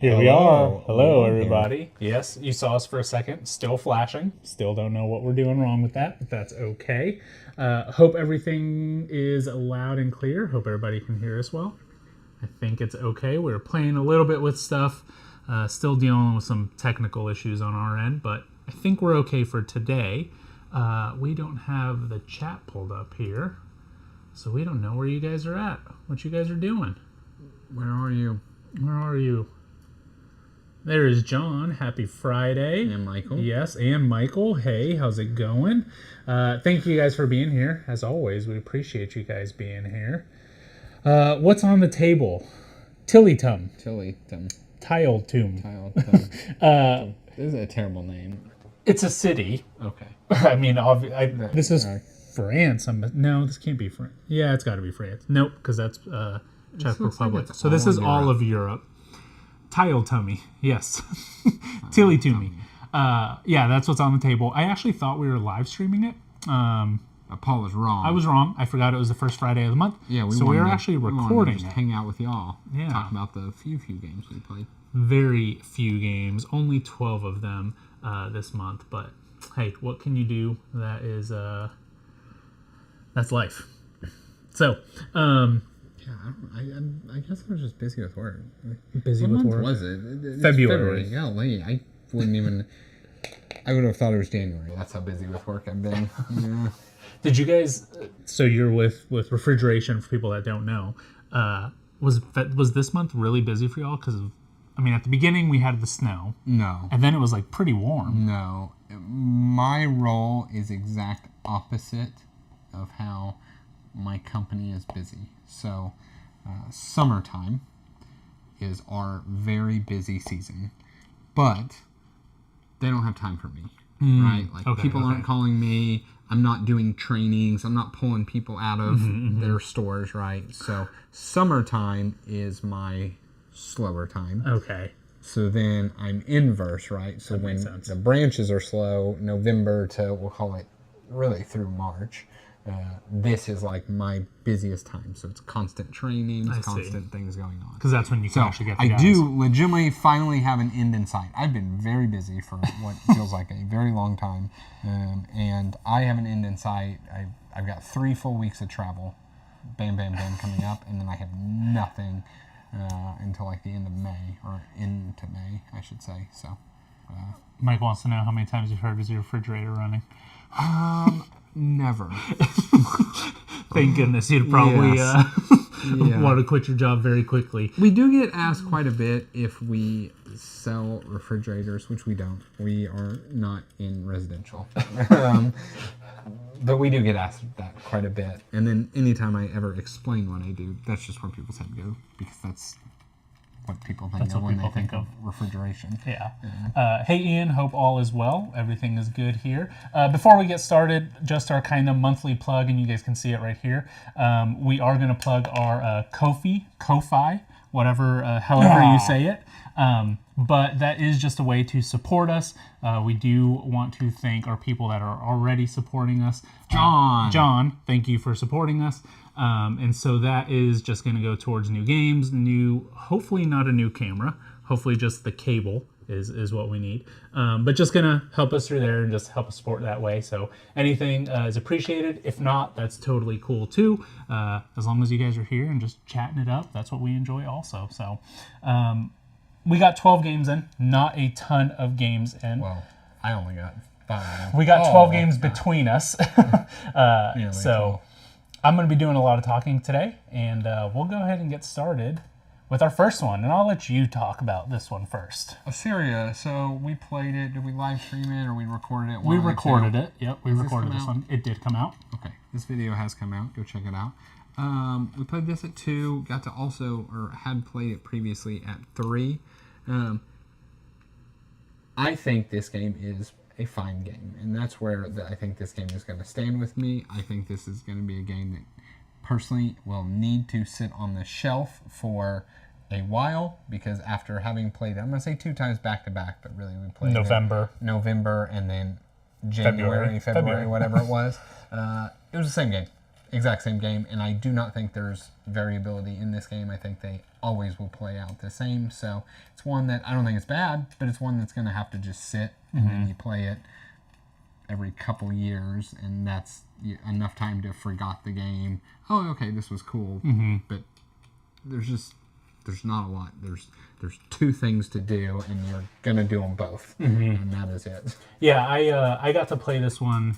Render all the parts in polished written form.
Here we are. Hello, everybody. Yes, you saw us for a second. Still flashing. Still don't know what we're doing wrong with that, but that's okay. Hope everything is loud and clear. Hope everybody can hear us well. I think it's okay. We're playing a little bit with stuff. Still dealing with some technical issues on our end, but I think we're okay for today. We don't have the chat pulled up here, so we don't know where you guys are at, what you guys are doing. Where are you? Where are you? There is John. Happy Friday. And Michael. Yes, and Michael. Hey, how's it going? Thank you guys for being here. As always, we appreciate you guys being here. What's on the table? Tillytum. Tile Tomb. This is a terrible name. It's a city. Okay. I mean, this is France. No, this can't be France. Yeah, it's got to be France. Nope, because that's Czech Republic. Like so this is all of Europe. Tile tummy, yes. Tilly tummy. Yeah, that's what's on the table. I actually thought we were live streaming it. Paul was wrong. I was wrong. I forgot it was the first Friday of the month. Yeah, so we were actually recording just it. Hang out with y'all. Yeah. Talk about the few games we played. Very few games. Only 12 of them this month. But hey, what can you do? That is that's life. So. I guess I was just busy with work. Busy with work. What month was it? February. Golly, I wouldn't even. I would have thought it was January. That's how busy with work I've been. Yeah. Did you guys? So you're with refrigeration for people that don't know. Was this month really busy for y'all? Because I mean, at the beginning we had the snow. No. And then it was like pretty warm. No. My role is exact opposite of how my company is busy. So, summertime is our very busy season, but they don't have time for me, right? Like people aren't calling me. I'm not doing trainings. I'm not pulling people out of their stores, right? So, summertime is my slower time. Okay. So then I'm inverse, right? So when the branches are slow, November to, we'll call it really through March. This is like my busiest time, so it's constant trainings, constant things going on. Because that's when you can actually get the guys. I do legitimately finally have an end in sight. I've been very busy for what feels like a very long time, and I have an end in sight. I've got 3 full weeks of travel, bam, coming up, and then I have nothing until like the end of May, or into May, I should say. So, Mike wants to know how many times you've heard is your refrigerator running. Never. Thank goodness. You'd probably want to quit your job very quickly. We do get asked quite a bit if we sell refrigerators, which we don't. We are not in residential. But we do get asked that quite a bit. And then anytime I ever explain what I do, that's just where people's head go, because that's what people think of when they think of refrigeration. Yeah. Hey, Ian. Hope all is well. Everything is good here. Before we get started, just our kind of monthly plug, and you guys can see it right here. We are going to plug our Ko-Fi, whatever, however you say it. But that is just a way to support us. We do want to thank our people that are already supporting us. John, thank you for supporting us. And so that is just going to go towards new games, hopefully not a new camera, hopefully just the cable is what we need. But just going to help us through there and just help us support that way. So anything is appreciated. If not, that's totally cool too. As long as you guys are here and just chatting it up, that's what we enjoy also. So we got 12 games in, not a ton of games in. Well, I only got 5. We got 12 games between us. So I'm going to be doing a lot of talking today, and we'll go ahead and get started with our first one, and I'll let you talk about this one first. Assyria. So we played it. Did we live stream it, or we recorded it? We recorded it. Yep, we recorded this one. It did come out. Okay, this video has come out. Go check it out. We played this at 2. Got to had played it previously at 3. I think this game is a fine game, and that's where I think this game is going to stand with me. I think this is going to be a game that personally will need to sit on the shelf for a while, because after having played it, I'm going to say 2 times back to back, but really we played November and then February, whatever it was. It was the same game. exact same game, and I do not think there's variability in this game. I think they always will play out the same. So it's one that I don't think it's bad, but it's one that's going to have to just sit, and then you play it every couple years, and that's enough time to forgot the game. Oh, okay, this was cool, but there's not a lot. There's two things to do, and you're gonna do them both, and that is it. Yeah, I got to play this one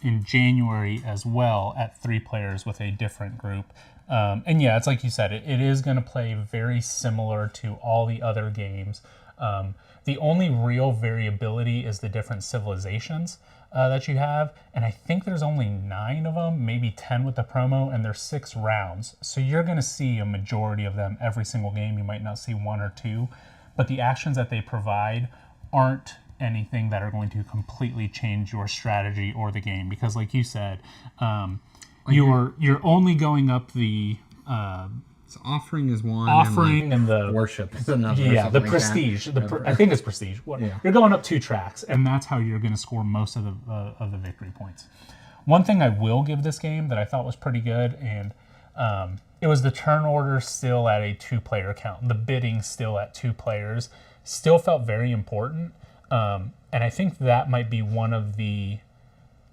in January as well at 3 players with a different group. And yeah, it's like you said, it is going to play very similar to all the other games. The only real variability is the different civilizations that you have. And I think there's only 9 of them, maybe 10 with the promo, and there's 6 rounds. So you're going to see a majority of them every single game. You might not see 1 or 2, but the actions that they provide aren't anything that are going to completely change your strategy or the game, because like you said, you're only going up the so offering is one, offering and the worship is another. Yeah, the prestige. I think it's prestige. You're going up 2 tracks, and that's how you're going to score most of the victory points. One thing I will give this game that I thought was pretty good, and it was the turn order still at a 2-player count. The bidding still at 2 players still felt very important. And I think that might be one of the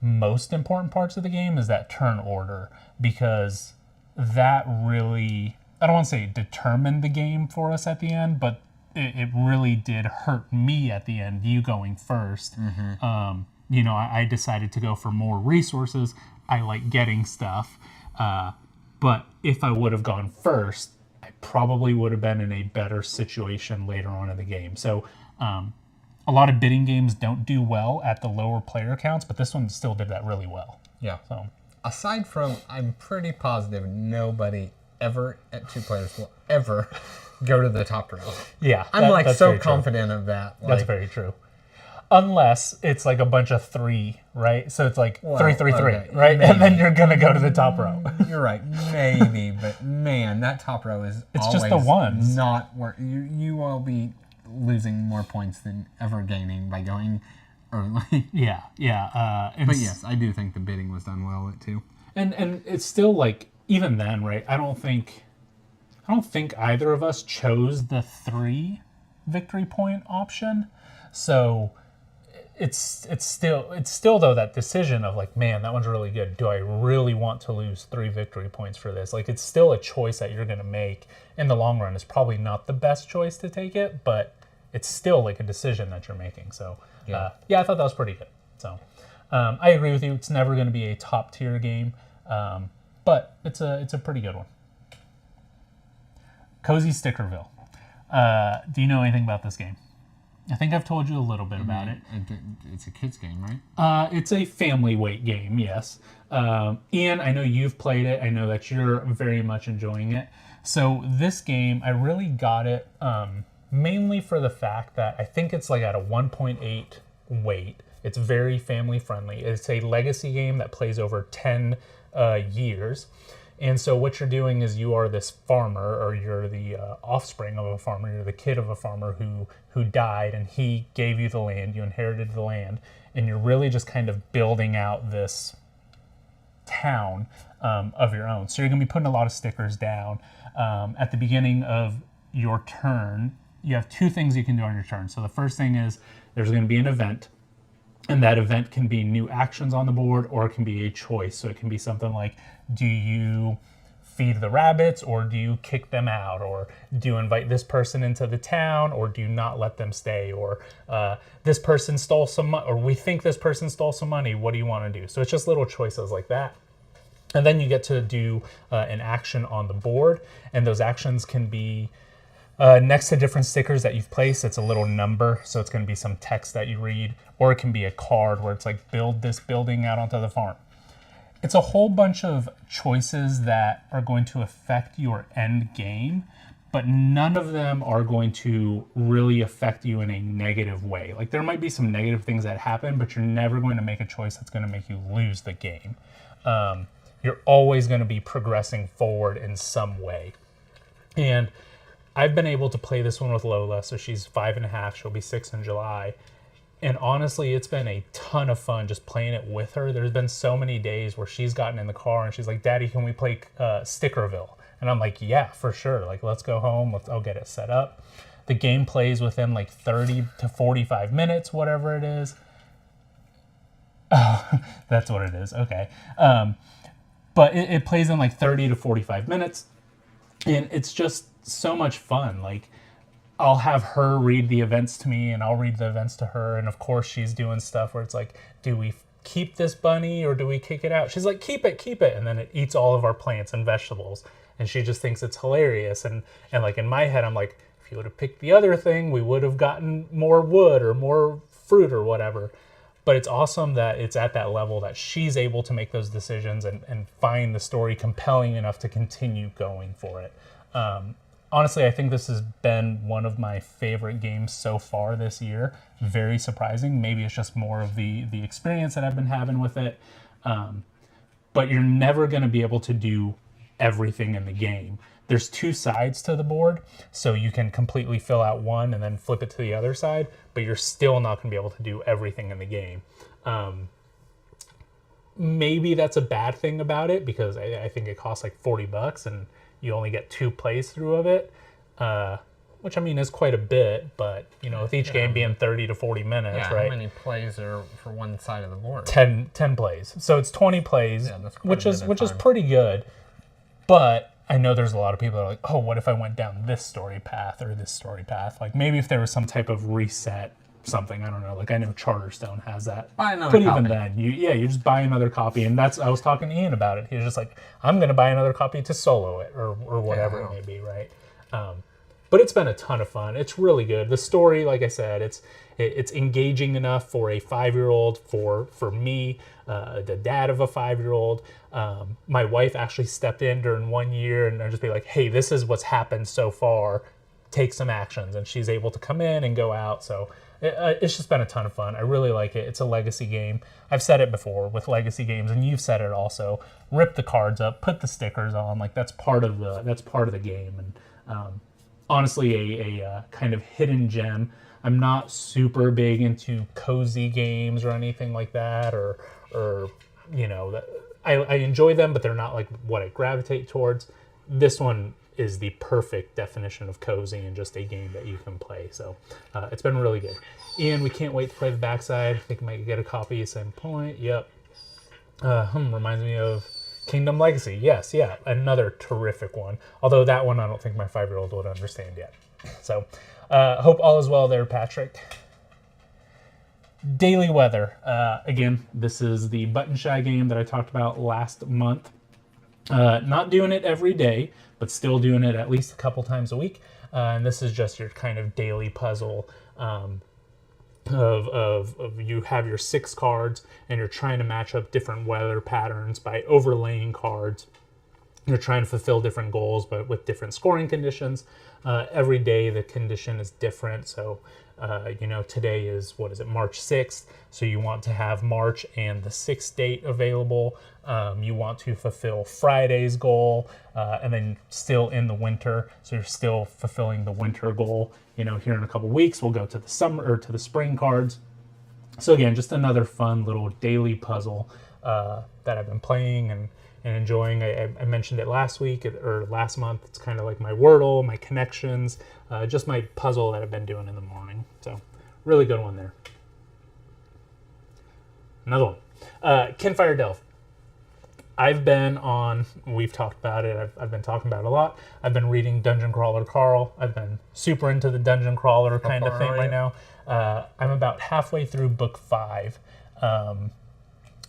most important parts of the game is that turn order, because that really, I don't want to say determined the game for us at the end, but it really did hurt me at the end, you going first. I decided to go for more resources. I like getting stuff. But if I would have gone first, I probably would have been in a better situation later on in the game. So, a lot of bidding games don't do well at the lower player counts, but this one still did that really well. Yeah. So, aside from, I'm pretty positive nobody ever at 2 players will ever go to the top row. Yeah. I'm so confident of that. That's very true. Unless it's like a bunch of 3, right? So it's like 3, 3, 3, right? Maybe. And then you're going to go to the top row. You're right. Maybe. But man, that top row is it's just the ones. Not where you will be losing more points than ever gaining by going early. Yeah. But yes, I do think the bidding was done well at 2. And it's still like, even then, right? I don't think either of us chose the 3 victory point option. So it's still though that decision of like, man, that one's really good. Do I really want to lose 3 victory points for this? Like, it's still a choice that you're going to make in the long run. It's probably not the best choice to take it, but it's still like a decision that you're making. So I thought that was pretty good. So I agree with you. It's never going to be a top tier game, but it's a pretty good one. Cozy Stickerville. Do you know anything about this game? I think I've told you a little bit about it. It's a kid's game, right? It's a family weight game, yes. Ian, I know you've played it. I know that you're very much enjoying it. So this game, I really got it mainly for the fact that I think it's like at a 1.8 weight. It's very family friendly. It's a legacy game that plays over 10 years. And so what you're doing is you are this farmer, or you're the offspring of a farmer. You're the kid of a farmer who died, and he gave you the land. You inherited the land, and you're really just kind of building out this town of your own. So you're going to be putting a lot of stickers down. At the beginning of your turn, you have 2 things you can do on your turn. So the first thing is there's going to be an event. And that event can be new actions on the board, or it can be a choice. So it can be something like, do you feed the rabbits, or do you kick them out? Or do you invite this person into the town, or do you not let them stay? Or this person stole some money, or we think this person stole some money. What do you want to do? So it's just little choices like that. And then you get to do an action on the board. And those actions can be next to different stickers that you've placed. It's a little number, so it's going to be some text that you read, or it can be a card where it's like, build this building out onto the farm. It's a whole bunch of choices that are going to affect your end game, but none of them are going to really affect you in a negative way. Like, there might be some negative things that happen, but you're never going to make a choice that's going to make you lose the game. You're always going to be progressing forward in some way. And I've been able to play this one with Lola, so she's 5.5, she'll be 6 in July. And honestly, it's been a ton of fun just playing it with her. There's been so many days where she's gotten in the car and she's like, Daddy, can we play Stickerville? And I'm like, yeah, for sure. Like, let's go home. I'll get it set up. The game plays within like 30 to 45 minutes, whatever it is. Oh, that's what it is. Okay. But it plays in like 30 to 45 minutes. And it's just so much fun. Like, I'll have her read the events to me and I'll read the events to her. And of course she's doing stuff where it's like, do we keep this bunny or do we kick it out? She's like, keep it. And then it eats all of our plants and vegetables. And she just thinks it's hilarious. And like in my head, I'm like, if you would have picked the other thing, we would have gotten more wood or more fruit or whatever. But it's awesome that it's at that level that she's able to make those decisions and find the story compelling enough to continue going for it. Honestly, I think this has been one of my favorite games so far this year. Very surprising. Maybe it's just more of the experience that I've been having with it. But you're never going to be able to do everything in the game. There's two sides to the board, so you can completely fill out one and then flip it to the other side, but you're still not going to be able to do everything in the game. Maybe that's a bad thing about it because I think it costs like $40 and you only get 2 plays through of it, which I mean is quite a bit, but you know, with each game being 30 to 40 minutes, right? How many plays are for one side of the board? 10 plays. So it's 20 plays, which is pretty good. But I know there's a lot of people that are like, oh, what if I went down this story path or this story path? Like maybe if there was some type of reset something, I don't know. Like I know Charterstone has that. Buy another but copy. even then, you just buy another copy, and I was talking to Ian about it. He was just like, I'm going to buy another copy to solo it or whatever it may be, right? But it's been a ton of fun. It's really good. The story, like I said, it's engaging enough for a 5-year-old, for me, the dad of a 5-year-old. My wife actually stepped in during 1 year and just be like, hey, this is what's happened so far. Take some actions. And she's able to come in and go out. So it's just been a ton of fun. I really like it. It's a legacy game. I've said it before with legacy games, and you've said it also. Rip the cards up, put the stickers on. Like that's part of the game. And honestly, a kind of hidden gem. I'm not super big into cozy games or anything like that, or you know, I enjoy them, but they're not like what I gravitate towards. This one is the perfect definition of cozy and just a game that you can play. So it's been really good. Ian, we can't wait to play the backside. I think I might get a copy at some point. Yep. Reminds me of Kingdom Legacy. Yes, yeah, another terrific one. Although that one I don't think my 5-year-old would understand yet. So hope all is well there, Patrick. Daily weather. Again, this is the Button Shy game that I talked about last month. Not doing it every day, but still doing it at least a couple times a week. And this is just your kind of daily puzzle of you have your 6 cards and you're trying to match up different weather patterns by overlaying cards. You're trying to fulfill different goals, but with different scoring conditions. Every day the condition is different. So, you know, today is, March 6th. So you want to have March and the 6th date available. You want to fulfill Friday's goal, and then still in the winter. So you're still fulfilling the winter goal. You know, here in a couple weeks, we'll go to the summer or to the spring cards. So again, just another fun little daily puzzle that I've been playing and enjoying. I mentioned it last week or last month. It's kind of like my Wordle, my connections, just my puzzle that I've been doing in the morning. So really good one there. Another one, Kinfire Delve. We've talked about it. I've been talking about it a lot. I've been reading Dungeon Crawler Carl. I've been super into the Dungeon Crawler kind of thing right now. I'm about halfway through book 5.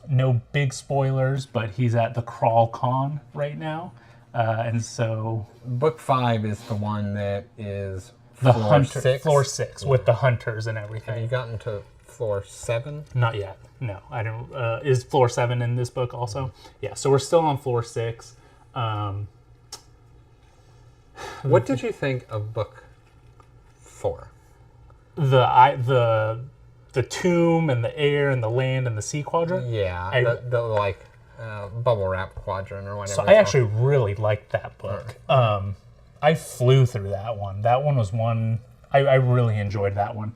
No big spoilers, but he's at the Crawl Con right now. And so Book 5 is the one that is the floor 6 with the hunters and everything. Have you gotten to floor 7? Not yet. No, I don't. Is floor 7 in this book also? Yeah, so we're still on floor 6. What did you think of book 4? The tomb and the air and the land and the sea quadrant? Yeah, the like bubble wrap quadrant or whatever. So I actually really liked that book. I flew through that one. That one was one I really enjoyed that one.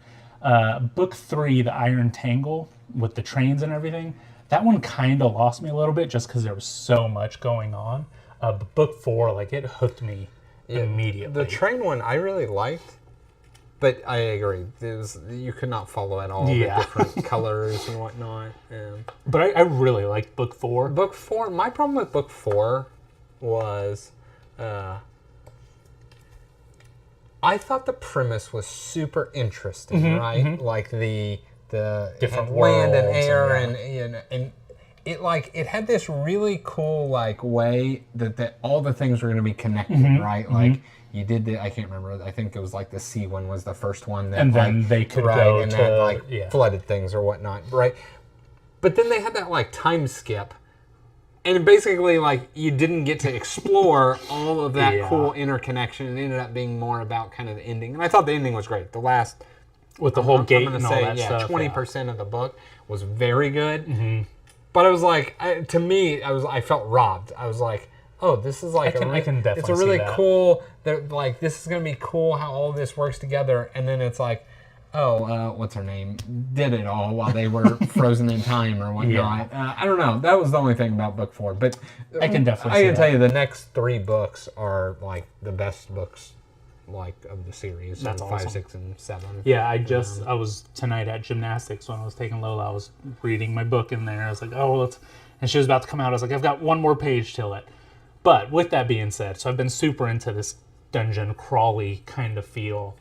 Book 3, The Iron Tangle, with the trains and everything, that one kind of lost me a little bit just because there was so much going on. But book 4, like, it hooked me immediately. The train one I really liked, but I agree. You could not follow at all the different colors and whatnot. But I really liked book 4. Book 4, my problem with book 4 was I thought the premise was super interesting, right? Like the Different land and worlds air and it had this really cool like way that all the things were going to be connected, right? Like you did I can't remember. I think it was like the sea one was the first one that, and then they could go and to that like flooded things or whatnot, right? But then they had that like time skip. And basically, like, you didn't get to explore all of that cool interconnection. It ended up being more about kind of the ending. And I thought the ending was great. The last... With the whole gate and all that stuff. 20% of the book was very good. But I was like, to me, I felt robbed. I was like, oh, this is like... I can definitely it's a really see that. cool... Like, this is going to be cool how all this works together. And then it's like... what's her name? Did it all while they were frozen in time or whatnot. I don't know. That was the only thing about book 4. But I can definitely see I can that. tell you the next 3 books are like the best books like of the series. That's so awesome. 5, 6, and 7. Yeah, I was tonight at gymnastics when I was taking Lola. I was reading my book in there. I was like, oh, and she was about to come out. I was like, I've got one more page till it. But with that being said, so I've been super into this dungeon crawly kind of feel.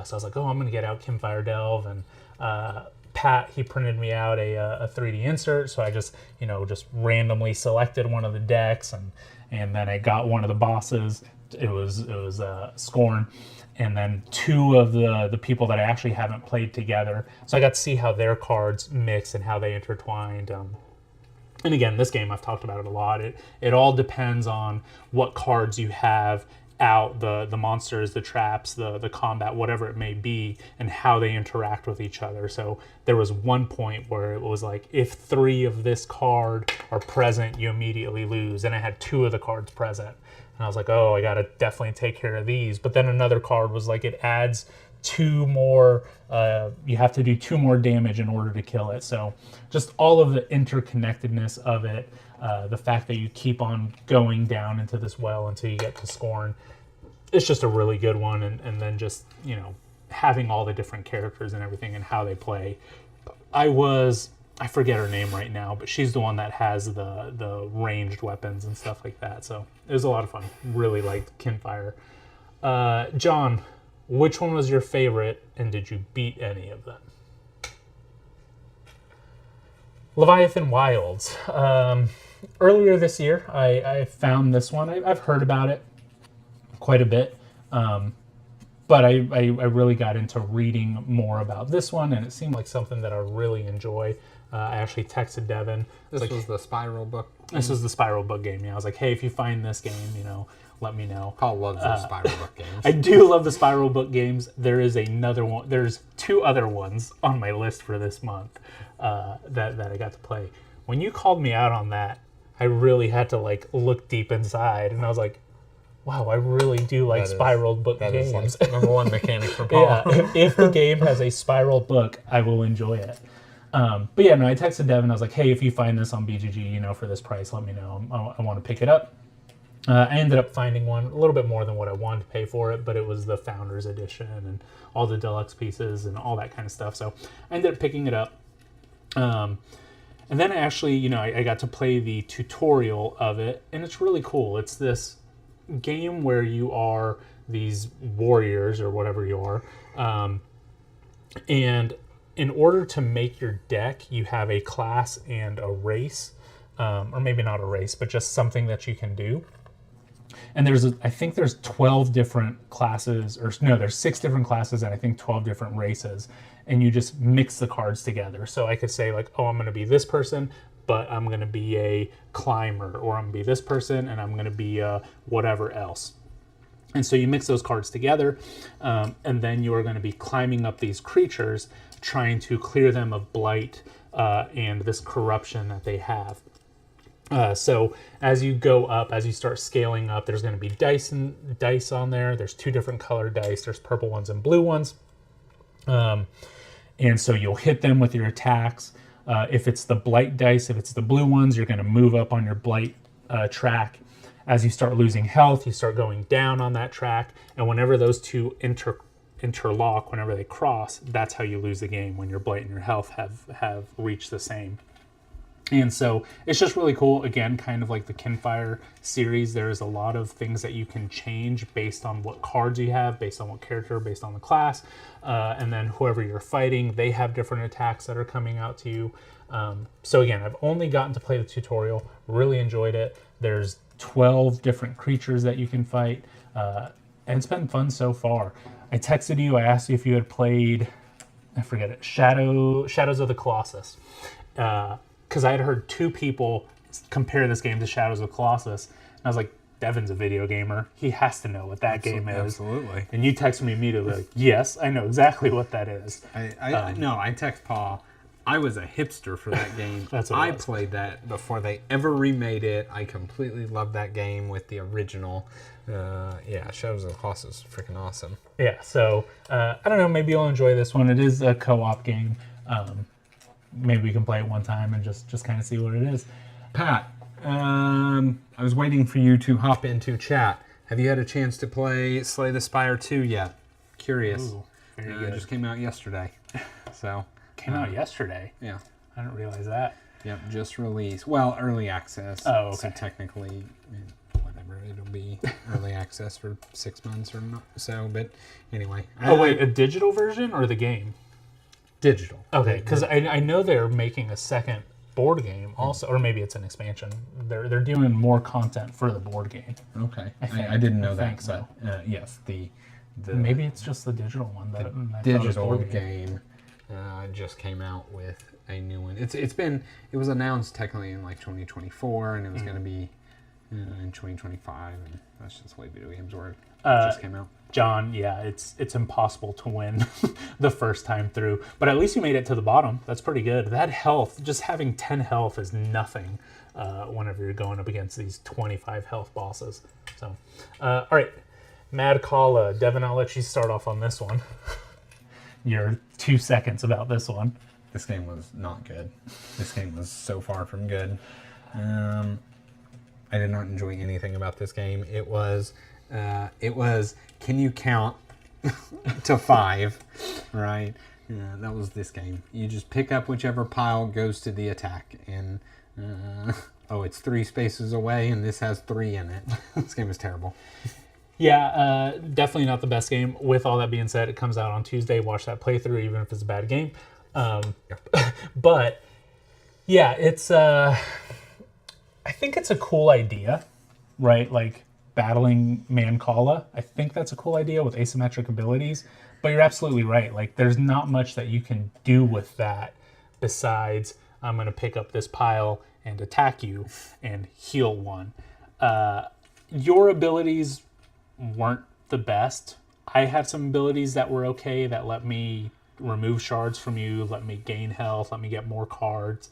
So I was like, oh, I'm going to get out Campfire Delve. And Pat, he printed me out a 3D insert. So I just randomly selected one of the decks. And then I got one of the bosses. It was Scorn. And then 2 of the people that I actually haven't played together. So I got to see how their cards mix and how they intertwined. And again, this game, I've talked about it a lot. It all depends on what cards you have out, the monsters, the traps, the combat, whatever it may be, and how they interact with each other. So there was one point where it was like, if 3 of this card are present, you immediately lose. And I had 2 of the cards present. And I was like, oh, I got to definitely take care of these. But then another card was like, it adds 2 more, you have to do 2 more damage in order to kill it. So just all of the interconnectedness of it, the fact that you keep on going down into this well until you get to Scorn, it's just a really good one. And then just, having all the different characters and everything and how they play. I forget her name right now, but she's the one that has the ranged weapons and stuff like that. So it was a lot of fun. Really liked Kinfire. John, which one was your favorite, and did you beat any of them? Leviathan Wilds. Earlier this year, I found this one. I've heard about it quite a bit, but I really got into reading more about this one, and it seemed like something that I really enjoy. I actually texted Devin. This was the Spiral book. This was the Spiral book game. Yeah, I was like, hey, if you find this game, let me know. Paul loves those Spiral book games. I do love the Spiral book games. There is another one. There's 2 other ones on my list for this month that I got to play. When you called me out on that, I really had to look deep inside, and I was like, wow, I really do like spiral book games. That is number 1 mechanic for Paul. Yeah, if the game has a spiral book, I will enjoy it. But yeah, no, I texted Devin. I was like, hey, if you find this on BGG, for this price, let me know. I want to pick it up. I ended up finding one a little bit more than what I wanted to pay for it, but it was the Founders Edition and all the deluxe pieces and all that kind of stuff. So I ended up picking it up. And then actually, I got to play the tutorial of it, and it's really cool. It's this game where you are these warriors or whatever you are, and in order to make your deck, you have a class and a race, or maybe not a race, but just something that you can do. And I think there's 12 different classes, there's 6 different classes and I think 12 different races, and you just mix the cards together. So I could say like, oh, I'm going to be this person, but I'm going to be a climber, or I'm going to be this person and I'm going to be whatever else. And so you mix those cards together, and then you are going to be climbing up these creatures, trying to clear them of blight and this corruption that they have. So as you go up, as you start scaling up, there's going to be dice on there. There's 2 different colored dice. There's purple ones and blue ones. And so you'll hit them with your attacks. If it's the blight dice, if it's the blue ones, you're going to move up on your blight track. As you start losing health, you start going down on that track. And whenever those two interlock, whenever they cross, that's how you lose the game, when your blight and your health have reached the same. And so it's just really cool. Again, kind of like the Kinfire series, there's a lot of things that you can change based on what cards you have, based on what character, based on the class. And then whoever you're fighting, they have different attacks that are coming out to you. So again, I've only gotten to play the tutorial, really enjoyed it. There's 12 different creatures that you can fight. And it's been fun so far. I texted you, I asked you if you had played, I forget it, Shadows of the Colossus. Because I had heard two people compare this game to Shadows of Colossus. And I was like, Devin's a video gamer. He has to know what that game is. Absolutely. And you text me immediately like, yes, I know exactly what that is. I text Paul. I was a hipster for that game. That's what I played that before they ever remade it. I completely loved that game with the original. Shadows of the Colossus is freaking awesome. Yeah, so I don't know, maybe you'll enjoy this one. It is a co-op game. Maybe we can play it one time and just kind of see what it is. Pat, I was waiting for you to hop into chat. Have you had a chance to play Slay the Spire 2 yet? Curious. Ooh, very good. It just came out yesterday. So Came out yesterday. yeah. I didn't realize that. Yep, just released. Well, early access. Oh, okay. So technically, whatever, it'll be early access for 6 months or not, so. But anyway. Oh wait, a digital version or the game? Digital. Okay, because I know they're making a second board game also, or maybe it's an expansion. They're doing more content for the board game. Okay. think- I didn't know I that. think so. But, yes, the Maybe it's just the digital one that I thought it was digital board game just came out with a new one. It was announced technically in like 2024, and it was going to be in 2025, and that's just the way video games work. It just came out. John, yeah, it's impossible to win the first time through, but at least you made it to the bottom. That's pretty good. That health, just having 10 health is nothing whenever you're going up against these 25 health bosses. So, all right, Mad Call, Devin, I'll let you start off on this one. Your 2 seconds about this one. This game was not good. This game was so far from good. I did not enjoy anything about this game. It was can you count to 5, right? That was this game. You just pick up whichever pile goes to the attack, and it's 3 spaces away, and this has 3 in it. This game is terrible. Yeah, definitely not the best game. With all that being said, it comes out on Tuesday. Watch that playthrough, even if it's a bad game. But yeah, it's I think it's a cool idea, right? Like battling Mancala. I think that's a cool idea with asymmetric abilities. But you're absolutely right. Like there's not much that you can do with that besides I'm going to pick up this pile and attack you and heal 1. Your abilities weren't the best. I had some abilities that were okay that let me remove shards from you, let me gain health, let me get more cards.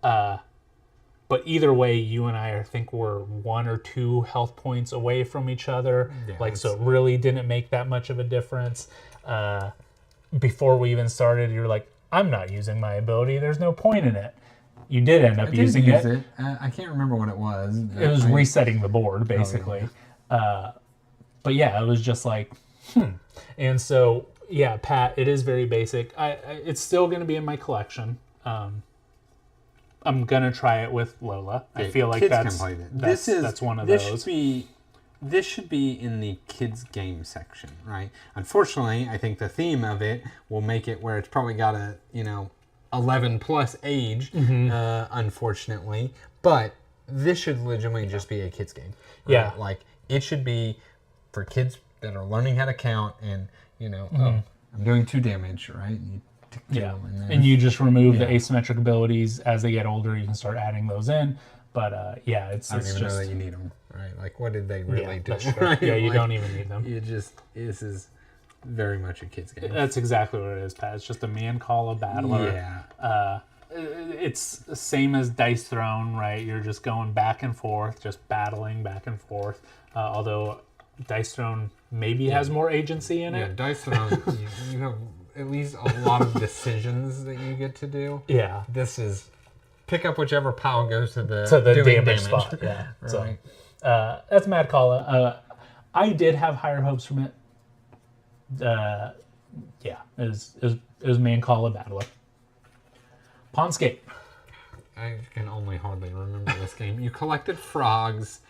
But either way, you and I think we're 1 or 2 health points away from each other. Yeah, so it really didn't make that much of a difference. Before we even started, you were like, I'm not using my ability. There's no point in it. You did end up using it. I can't remember what it was. It was resetting the board, basically. But yeah, it was just like, And so, yeah, Pat, it is very basic. It's still going to be in my collection. I'm going to try it with Lola. I feel like that's one of those. This should be in the kids game section, right? Unfortunately, I think the theme of it will make it where it's probably got a 11 plus age, unfortunately. But this should legitimately just be a kids game. Right? Yeah. Like it should be for kids that are learning how to count and, I'm doing 2 damage, right? And you and you just remove the asymmetric abilities as they get older. You can start adding those in. But I don't even know that you need them, right? Like, what did they really do? Right? Yeah, you don't even need them. This is very much a kid's game. That's exactly what it is, Pat. It's just a Mancala battler. Yeah. It's the same as Dice Throne, right? You're just going back and forth, just battling back and forth. Although Dice Throne maybe has more agency in Yeah, it. Dice Throne, you have at least a lot of decisions that you get to do. Yeah. This is pick up whichever pile goes to the Doing damage spot. Yeah. Right. So that's Mad Kalla. I did have higher hopes from it. Yeah, it was Man Kalla Battler. Pawnscape. I can only hardly remember this game. You collected frogs.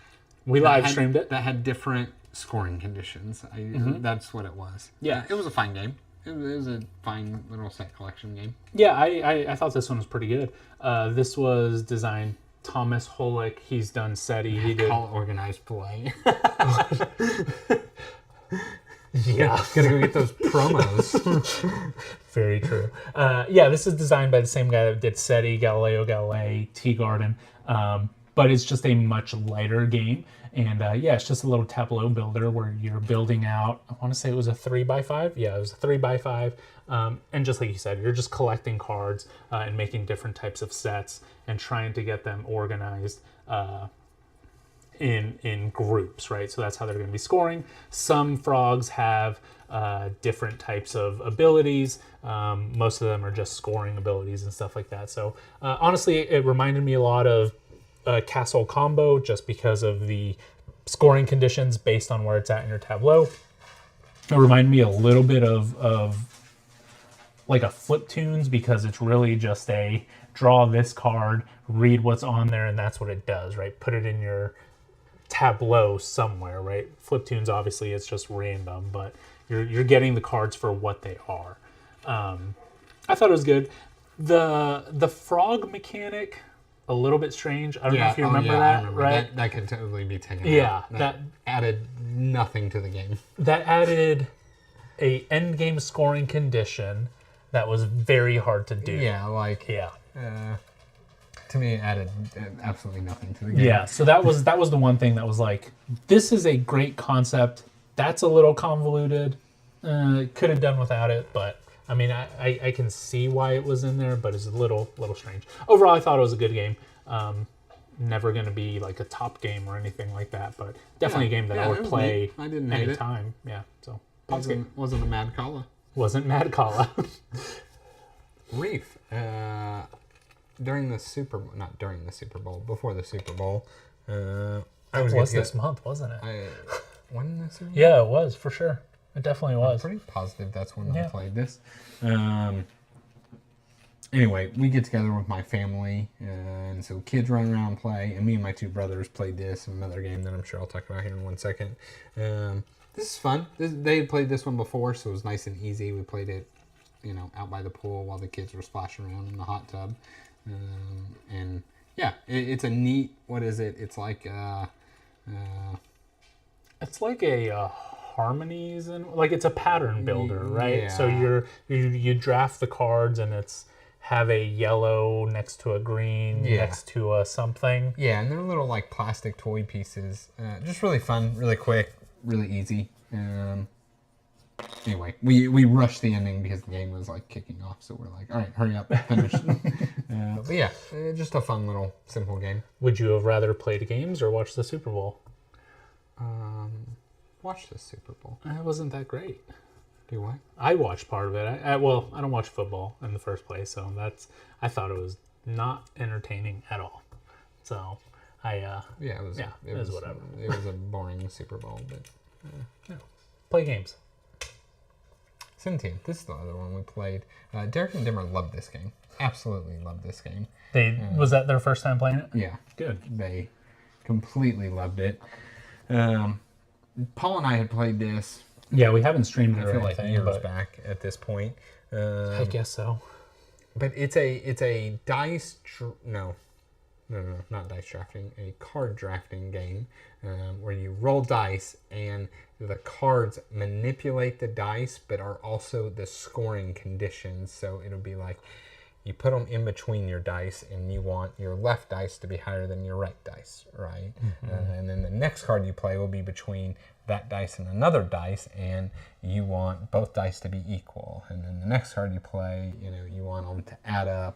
We live streamed it. That had different scoring conditions. That's what it was. Yeah. It was a fine game. It was a fine little set collection game. Yeah, I thought this one was pretty good. This was designed Thomas Holick. He's done SETI. He did organized play. Yeah. Gotta go get those promos. Very true. Yeah, this is designed by the same guy that did SETI, Galileo Galilei, Tea Garden, but it's just a much lighter game. And yeah, it's just a little tableau builder where you're building out, I want to say it was a 3x5. Yeah, it was a 3x5. And just like you said, you're just collecting cards and making different types of sets and trying to get them organized in groups, right? So that's how they're going to be scoring. Some frogs have different types of abilities. Most of them are just scoring abilities and stuff like that. So honestly, it reminded me a lot of Castle Combo just because of the scoring conditions based on where it's at in your tableau. It reminded me a little bit of like a Flip Tunes because it's really just a draw this card, read what's on there, and that's what it does, right? Put it in your tableau somewhere, right? Flip Tunes, obviously, it's just random, but you're getting the cards for what they are. I thought it was good. The frog mechanic, a little bit strange. I don't know if you remember that, I remember. right? That could totally be taken Yeah, out. That added nothing to the game. That added a end game scoring condition that was very hard to do. Yeah, like Yeah. to me, it added absolutely nothing to the game. Yeah, so that was the one thing that was like, this is a great concept. That's a little convoluted. Could have done without it, but I mean, I can see why it was in there, but it's a little strange. Overall, I thought it was a good game. Never going to be like a top game or anything like that, but definitely a game that I would play neat. I didn't hate anytime. Yeah, so Wasn't a Mad Kalla. wasn't Mad Kalla. Reef. During the Super Bowl, not during the Super Bowl, before the Super Bowl, I was this month, wasn't it? When the Super Bowl? Yeah, it was for sure. It definitely was. I'm pretty positive that's when I played this. Anyway, we get together with my family, and so kids run around and play, and me and my two brothers played this, another game that I'm sure I'll talk about here in 1 second. This is fun. They had played this one before, so it was nice and easy. We played it, out by the pool while the kids were splashing around in the hot tub. And yeah, it's a neat, what is it? It's like it's like a harmonies and like it's a pattern builder, right? Yeah. So you draft the cards and it's have a yellow next to a green next to a something. Yeah, and they're little like plastic toy pieces. Just really fun, really quick, really easy. Anyway, we rushed the ending because the game was like kicking off, so we're like, all right, hurry up, finish. But yeah, just a fun little simple game. Would you have rather played games or watched the Super Bowl? Watch the Super Bowl. It wasn't that great. Do what? I watched part of it. I don't watch football in the first place, so I thought it was not entertaining at all. So it was whatever. It was a boring Super Bowl, but Play games. 17. This is the other one we played. Derek and Dimmer loved this game. Absolutely loved this game. Was that their first time playing it? Yeah. Good. They completely loved it. Paul and I had played this. Yeah, we haven't streamed it I or feel like anything, years but back at this point. I guess so. But it's a dice... No, not dice drafting. A card drafting game where you roll dice and the cards manipulate the dice but are also the scoring conditions. So it'll be like you put them in between your dice and you want your left dice to be higher than your right dice, right? Mm-hmm. And then the next card you play will be between that dice and another dice, and you want both dice to be equal. And then the next card you play, you want them to add up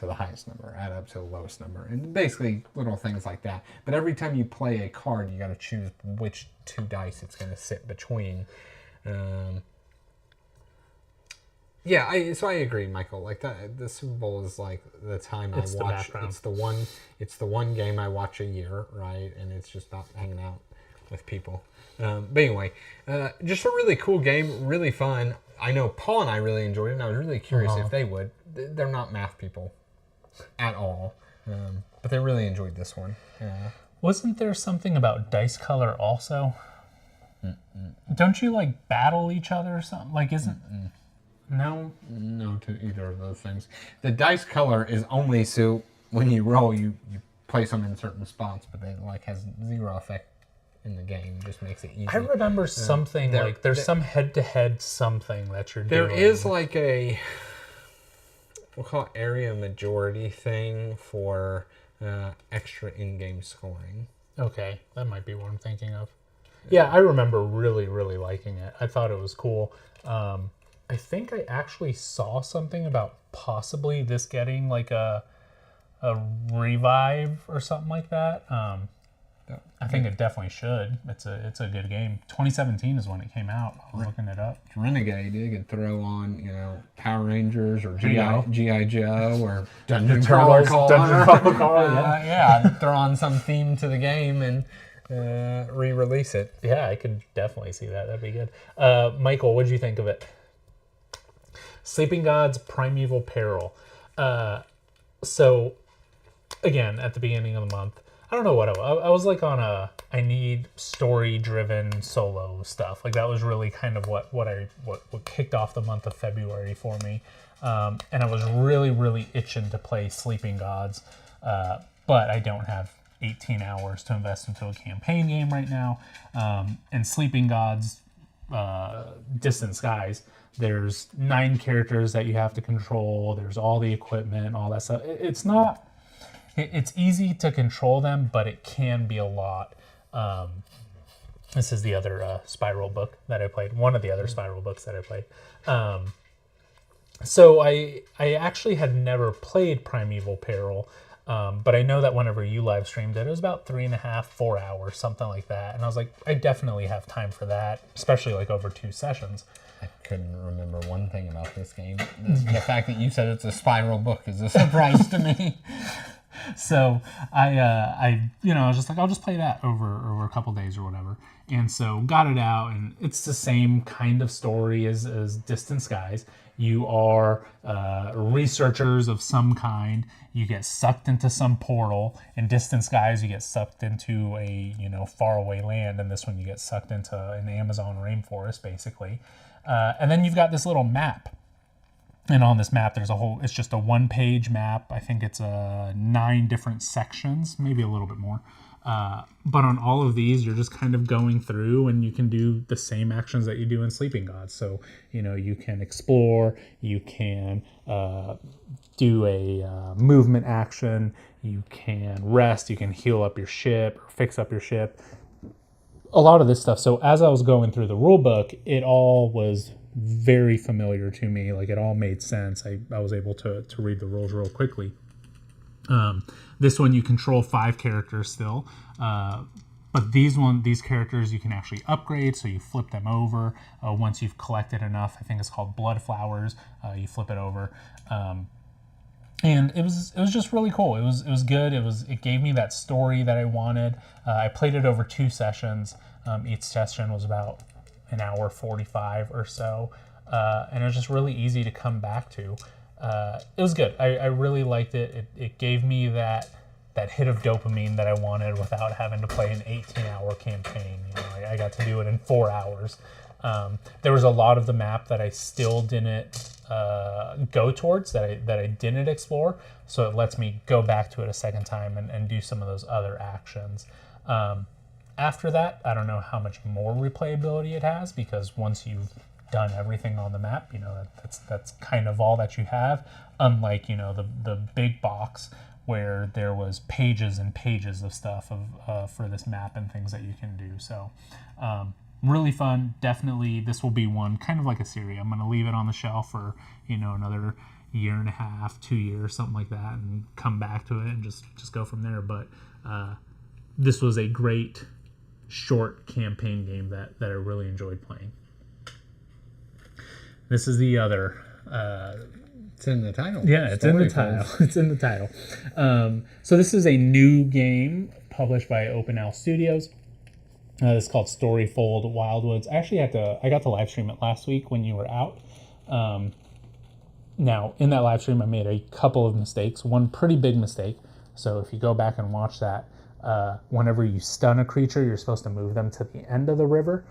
to the highest number, add up to the lowest number, and basically little things like that. But every time you play a card, you got to choose which 2 dice it's going to sit between. Yeah, so I agree, Michael. Like that, the Super Bowl is like the time I watch. It's the one game I watch a year, right? And it's just not hanging out with people. But anyway, just a really cool game, really fun. I know Paul and I really enjoyed it, and I was really curious if they would. They're not math people at all, but they really enjoyed this one. Wasn't there something about dice color also? Don't you like battle each other or something? Like, isn't no to either of those things. The dice color is only so when you roll, you place them in certain spots, but they like has zero effect in the game. It just makes it easy. I remember something there's some head-to-head something that you're doing. There is like a, we'll call it area majority thing for extra in-game scoring. Okay, that might be what I'm thinking of. Yeah, I remember really, really liking it. I thought it was cool. I think I actually saw something about possibly this getting like a revive or something like that. I think it definitely should. It's a good game. 2017 is when it came out. I was looking it up. Renegade, you could throw on, Power Rangers or G.I. Joe or Dungeon Crawler. Throw on some theme to the game and re-release it. Yeah, I could definitely see that. That'd be good. Michael, what did you think of it? Sleeping Gods Primeval Peril. So, again, at the beginning of the month, I don't know what I was like on I need story-driven solo stuff. Like that was really kind of what kicked off the month of February for me. And I was really, really itching to play Sleeping Gods, but I don't have 18 hours to invest into a campaign game right now. And Sleeping Gods, Distant Skies, there's 9 characters that you have to control. There's all the equipment, all that stuff. It's easy to control them, but it can be a lot. This is the other Spiral book that I played. One of the other Spiral books that I played. So I actually had never played Primeval Peril, but I know that whenever you live streamed it was about 3.5, 4 hours, something like that. And I was like, I definitely have time for that, especially like over 2 sessions. I couldn't remember one thing about this game. The fact that you said it's a Spiral book is a surprise to me. So I was just like, I'll just play that over a couple days or whatever. And so got it out, and it's the same kind of story as Distant Skies. You are researchers of some kind. You get sucked into some portal. In Distant Skies, you get sucked into a faraway land, and this one you get sucked into an Amazon rainforest, basically. And then you've got this little map. And on this map, it's just a 1-page map. I think it's 9 different sections, maybe a little bit more. But on all of these, you're just kind of going through, and you can do the same actions that you do in Sleeping Gods. So, you can explore, you can do a movement action, you can rest, you can heal up your ship, or fix up your ship. A lot of this stuff. So as I was going through the rule book, it all was very familiar to me. Like it all made sense. I was able to read the rules real quickly. This one you control 5 characters still, but these characters you can actually upgrade. So you flip them over once you've collected enough. I think it's called Blood Flowers. You flip it over, and it was just really cool. It was good. It gave me that story that I wanted. I played it over 2 sessions. Each session was about an hour 45 or so, and it was just really easy to come back to. It was good. I really liked it. It gave me that hit of dopamine that I wanted without having to play an 18-hour campaign. I got to do it in 4 hours. There was a lot of the map that I still didn't go towards, that I didn't explore, so it lets me go back to it a second time and do some of those other actions. After that, I don't know how much more replayability it has, because once you've done everything on the map, that's kind of all that you have, unlike the big box where there was pages and pages of stuff for this map and things that you can do. So really fun. Definitely this will be one kind of like a series. I'm going to leave it on the shelf for another year and a half, 2 years, something like that, and come back to it and just go from there. But this was a great short campaign game that I really enjoyed playing. This is the other. It's in the title. Yeah, it's in the title. It's in the title. So this is a new game published by Open Owl Studios. It's called Storyfold Wildwoods. I got to live stream it last week when you were out. Now, in that live stream, I made a couple of mistakes. One pretty big mistake. So if you go back and watch that, whenever you stun a creature, you're supposed to move them to the end of the river.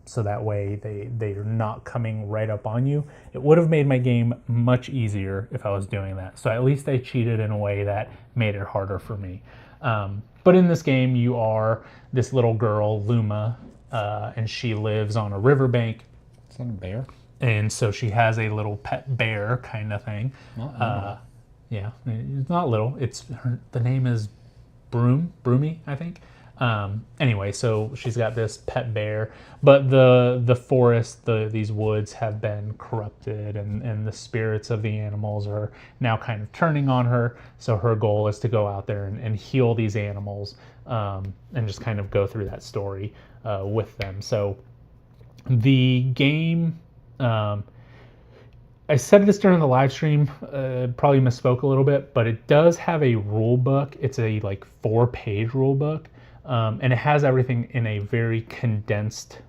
So that way they're not coming right up on you. It would have made my game much easier if I was doing that. So at least I cheated in a way that made it harder for me. But in this game, you are this little girl, Luma, and she lives on a riverbank. Is that a bear? And so she has a little pet bear kind of thing. Yeah, it's not little. The name is Broomy, I think. Anyway, so she's got this pet bear, but the forest, these woods have been corrupted, and the spirits of the animals are now kind of turning on her. So her goal is to go out there and heal these animals, and just kind of go through that story with them. So the game, I said this during the live stream, probably misspoke a little bit, but it does have a rule book. It's a 4-page rule book. And it has everything in a very condensed,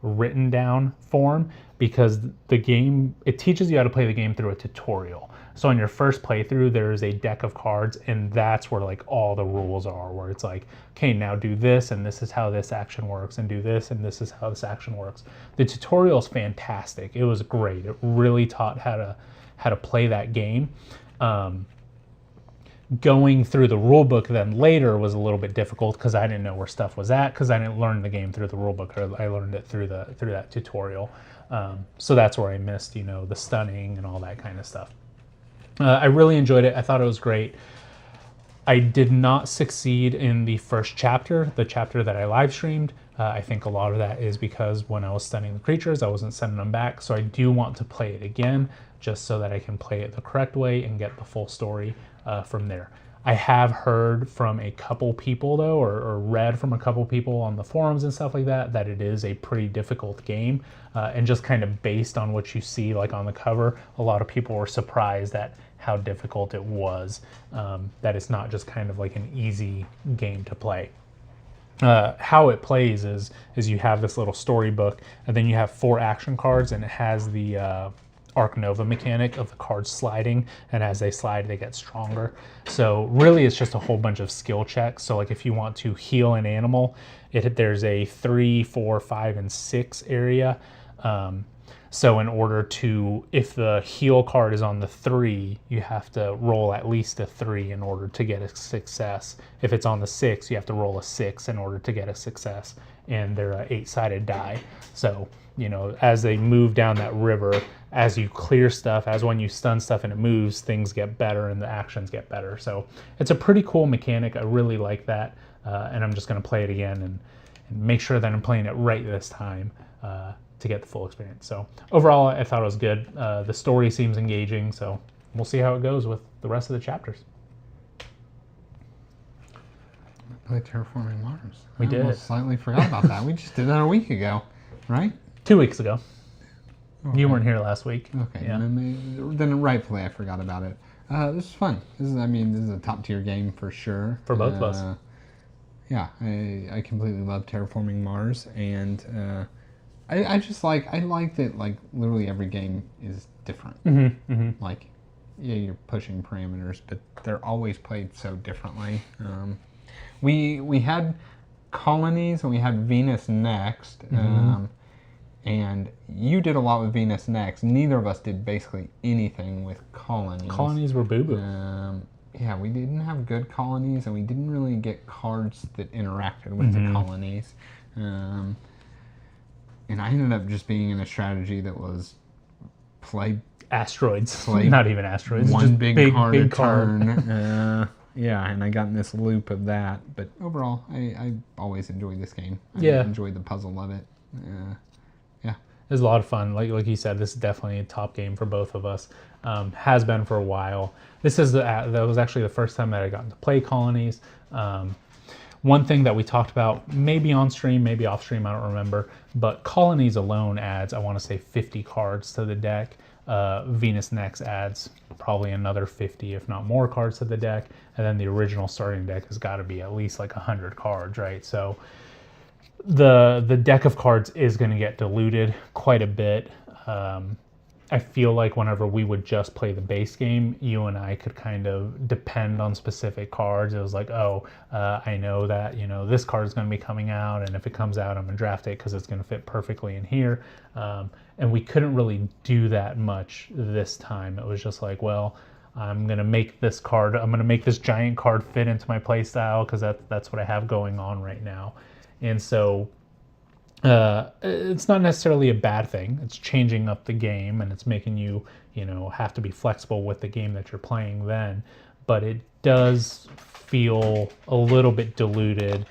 written down form, because the game, it teaches you how to play the game through a tutorial. So on your first playthrough, there's a deck of cards, and that's where all the rules are, where it's okay, now do this, and this is how this action works, and do this, and this is how this action works. The tutorial is fantastic. It was great. It really taught how to play that game. Going through the rule book then later was a little bit difficult, because I didn't know where stuff was at, because I didn't learn the game through the rule book. I learned it through that tutorial. So that's where I missed, the stunning and all that kind of stuff. I really enjoyed it. I thought it was great. I did not succeed in the first chapter, the chapter that I live streamed. I think a lot of that is because when I was stunning the creatures, I wasn't sending them back. So I do want to play it again, just so that I can play it the correct way and get the full story from there. I have heard from a couple people though, or read from a couple people on the forums and stuff like that, that it is a pretty difficult game. And just kind of based on what you see on the cover, a lot of people were surprised at how difficult it was. That it's not just kind of an easy game to play. How it plays is you have this little storybook, and then you have 4 action cards, and it has the Arc Nova mechanic of the cards sliding, and as they slide they get stronger. So really it's just a whole bunch of skill checks. So if you want to heal an animal, there's a 3, 4, 5, and 6 area. So in order to, if the heal card is on the 3, you have to roll at least a 3 in order to get a success. If it's on the 6, you have to roll a 6 in order to get a success. And they're a 8-sided die. So, as they move down that river, as you clear stuff, as when you stun stuff and it moves, things get better and the actions get better. So it's a pretty cool mechanic. I really like that. And I'm just going to play it again and make sure that I'm playing it right this time. To get the full experience. So overall, I thought it was good. The story seems engaging, so we'll see how it goes with the rest of the chapters. Play Terraforming Mars. We did. Almost slightly forgot about that. We just did that a week ago, right? 2 weeks ago. Okay. You weren't here last week. Okay. Yeah. Then rightfully I forgot about it. This is fun. This is a top tier game for sure. For both of us. Yeah, I completely love Terraforming Mars, and I just like that literally every game is different. Yeah, you're pushing parameters, but they're always played so differently. We had colonies and we had Venus Next, and you did a lot with Venus Next. Neither of us did basically anything with colonies. Colonies were boo-boo. Yeah, we didn't have good colonies, and we didn't really get cards that interacted with the colonies. And I ended up just being in a strategy that was play asteroids. Not even asteroids. One just big card a turn. Yeah, and I got in this loop of that. But overall, I always enjoy this game. I enjoy the puzzle of it. Yeah. It was a lot of fun. Like you said, this is definitely a top game for both of us. Has been for a while. That was actually the first time that I got to play colonies. One thing that we talked about, maybe on stream, maybe off stream, I don't remember, but colonies alone adds, I want to say 50 cards to the deck. Venus Next adds probably another 50, if not more, cards to the deck. And then the original starting deck has got to be at least like 100 cards, right? So the deck of cards is going to get diluted quite a bit. I feel like whenever we would just play the base game, you and I could kind of depend on specific cards. It was like, oh, I know that, this card is going to be coming out, and if it comes out, I'm going to draft it because it's going to fit perfectly in here. And we couldn't really do that much this time. It was just like, well, I'm going to make this giant card fit into my play style because that's what I have going on right now. And so it's not necessarily a bad thing. It's changing up the game, and it's making you, have to be flexible with the game that you're playing then. But it does feel a little bit diluted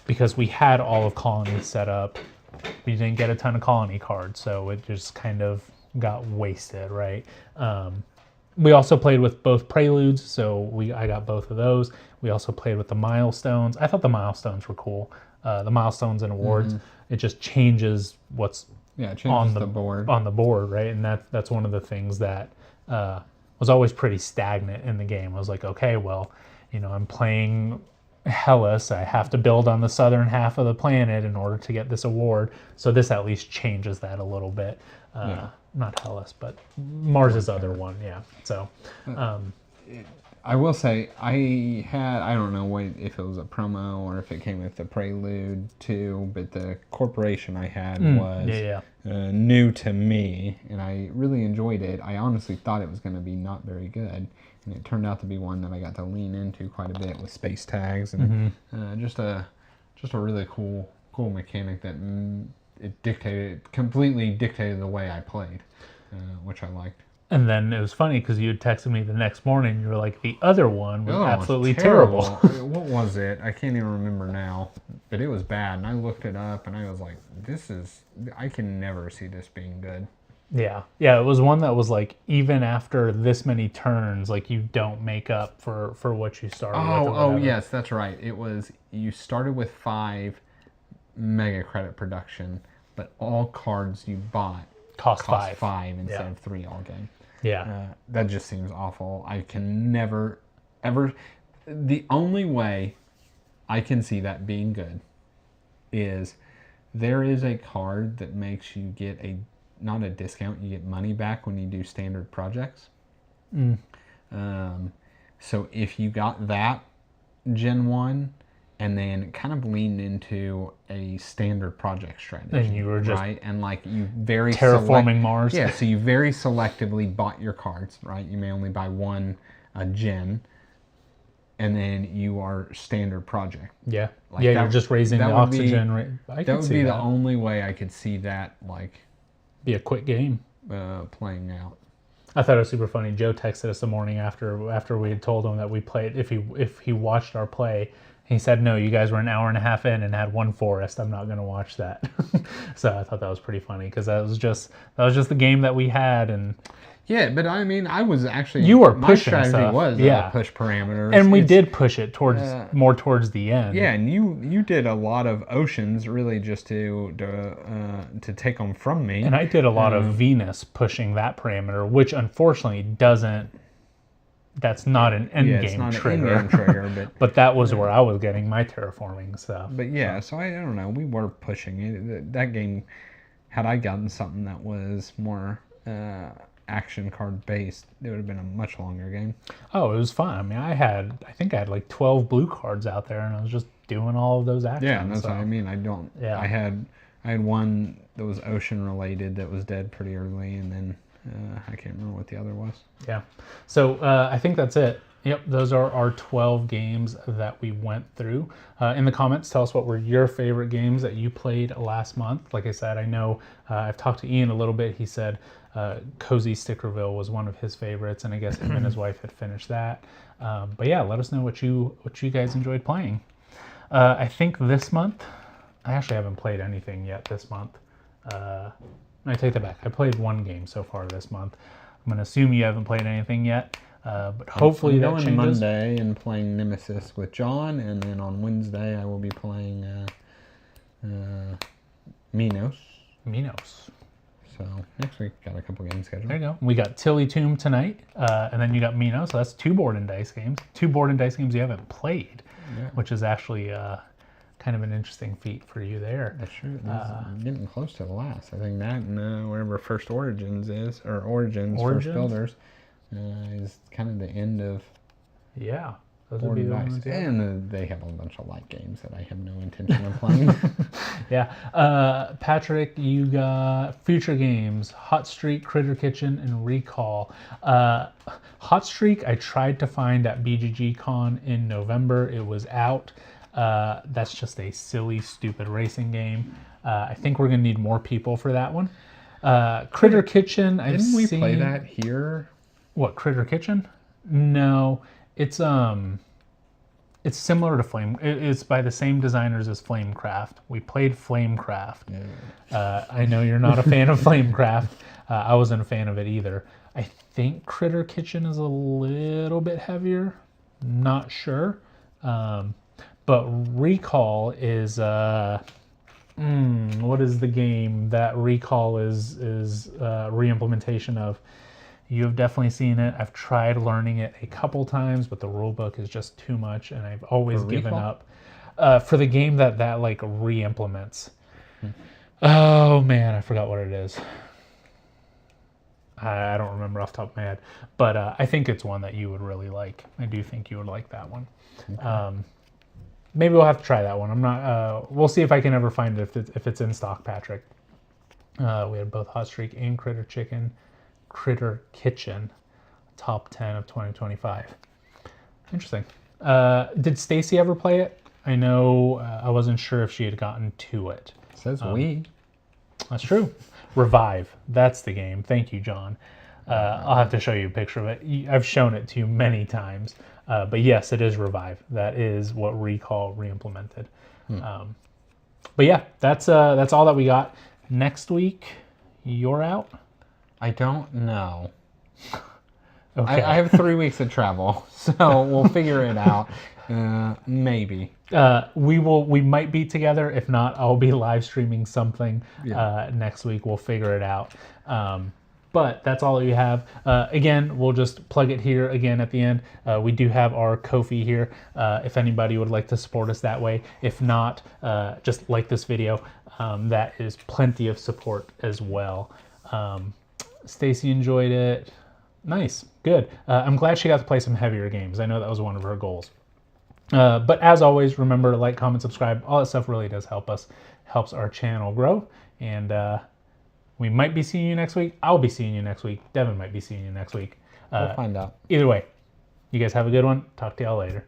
because we had all of colonies set up. We didn't get a ton of colony cards, so it just kind of got wasted, right? We also played with both preludes, so I got both of those. We also played with the milestones. I thought the milestones were cool. The milestones and awards, it just changes what's on the board, right? And that's one of the things that was always pretty stagnant in the game. I was like, okay, well, I'm playing Hellas. I have to build on the southern half of the planet in order to get this award. So this at least changes that a little bit. Not Hellas, but Mars's other one, yeah. So I will say I don't know if it was a promo or if it came with the Prelude too, but the corporation I had was new to me, and I really enjoyed it. I honestly thought it was going to be not very good, and it turned out to be one that I got to lean into quite a bit with space tags and just a really cool mechanic that completely dictated the way I played, which I liked. And then it was funny because you had texted me the next morning. You were like, the other one was absolutely terrible. What was it? I can't even remember now. But it was bad. And I looked it up and I was like, I can never see this being good. Yeah. Yeah, it was one that was like, even after this many turns, like you don't make up for what you started with. Oh, yes, that's right. It was, you started with 5 mega credit production, but all cards you bought cost 5 instead of 3 all game. Yeah. That just seems awful. I can never, ever... The only way I can see that being good is there is a card that makes you get not a discount, you get money back when you do standard projects. So if you got that Gen 1 and then kind of leaned into a standard project strategy. And you were just right, and like you very terraforming Mars. Yeah, so you very selectively bought your cards, right? You may only buy one gen, and then you are standard project. Yeah, you're just raising the oxygen rate. That would be the only way I could see that be a quick game playing out. I thought it was super funny. Joe texted us the morning after we had told him that we played. If he watched our play. He said, no, you guys were an hour and a half in and had one forest. I'm not going to watch that. So I thought that was pretty funny because that was just the game that we had. And yeah, but I mean, I was actually... You were pushing my strategy stuff. Was push parameters. And we did push it more towards the end. Yeah, and you did a lot of oceans really just to take them from me. And I did a lot of Venus pushing that parameter, which unfortunately doesn't... That's not an end game trigger. But that was where I was getting my terraforming stuff. But yeah, so I don't know. We were pushing it. That game, had I gotten something that was more action card based, it would have been a much longer game. Oh, it was fun. I mean, I think I had like 12 blue cards out there, and I was just doing all of those actions. Yeah, and that's what I mean. I had one that was ocean related that was dead pretty early, and then I can't remember what the other was. Yeah. So I think that's it. Yep, those are our 12 games that we went through. In the comments, tell us what were your favorite games that you played last month. Like I said, I know I've talked to Ian a little bit. He said Cozy Stickerville was one of his favorites, and I guess him and his wife had finished that. But yeah, let us know what you guys enjoyed playing. I think this month, I actually haven't played anything yet this month. I take that back. I played one game so far this month. I'm going to assume you haven't played anything yet, but hopefully I'm that going changes. Monday and playing Nemesis with John, and then on Wednesday I will be playing Minos. So next week got a couple games scheduled. There you go. We got Tilly Tomb tonight, and then you got Minos. So that's 2 board and dice games. 2 board and dice games you haven't played, which is actually kind of an interesting feat for you there. That's true. Getting close to the last. I think that and wherever First Origins is, or Origins? First Builders, is kind of the end of. Yeah. Those would be the ones. And they have a bunch of light games that I have no intention of playing. Yeah. Patrick, you got Future Games, Hot Streak, Critter Kitchen, and Recall. Hot Streak I tried to find at BGG Con in November. It was out. That's just a silly, stupid racing game. I think we're going to need more people for that one. Critter Kitchen, Didn't we play that here? What, Critter Kitchen? No. It's similar to Flame. It's by the same designers as Flamecraft. We played Flamecraft. Yeah. I know you're not a fan of Flamecraft. I wasn't a fan of it either. I think Critter Kitchen is a little bit heavier. Not sure. But Recall is what is the game that Recall is re-implementation of? You have definitely seen it. I've tried learning it a couple times, but the rule book is just too much, and I've always given up. For the game that like re-implements. Oh man, I forgot what it is. I don't remember off the top of my head, but I think it's one that you would really like. I do think you would like that one. Okay. Maybe we'll have to try that one. I'm not. We'll see if I can ever find it if it's in stock, Patrick. We had both Hot Streak and Critter Kitchen, top 10 of 2025. Interesting. Did Stacy ever play it? I know I wasn't sure if she had gotten to it. It says we. That's true. Revive. That's the game. Thank you, John. I'll have to show you a picture of it. I've shown it to you many times. But yes, it is Revive. That is what Recall re-implemented. But yeah, that's all that we got. Next week, you're out? I don't know. Okay. I have 3 weeks of travel, so we'll figure it out. Maybe. We might be together. If not, I'll be live streaming something next week. We'll figure it out. But that's all you have. Again, we'll just plug it here again at the end. We do have our Ko-fi here if anybody would like to support us that way. If not, just like this video. That is plenty of support as well. Stacy enjoyed it. Nice. Good. I'm glad she got to play some heavier games. I know that was one of her goals. But as always, remember to like, comment, subscribe. All that stuff really does help us. Helps our channel grow. And we might be seeing you next week. I'll be seeing you next week. Devin might be seeing you next week. We'll find out. Either way, you guys have a good one. Talk to y'all later.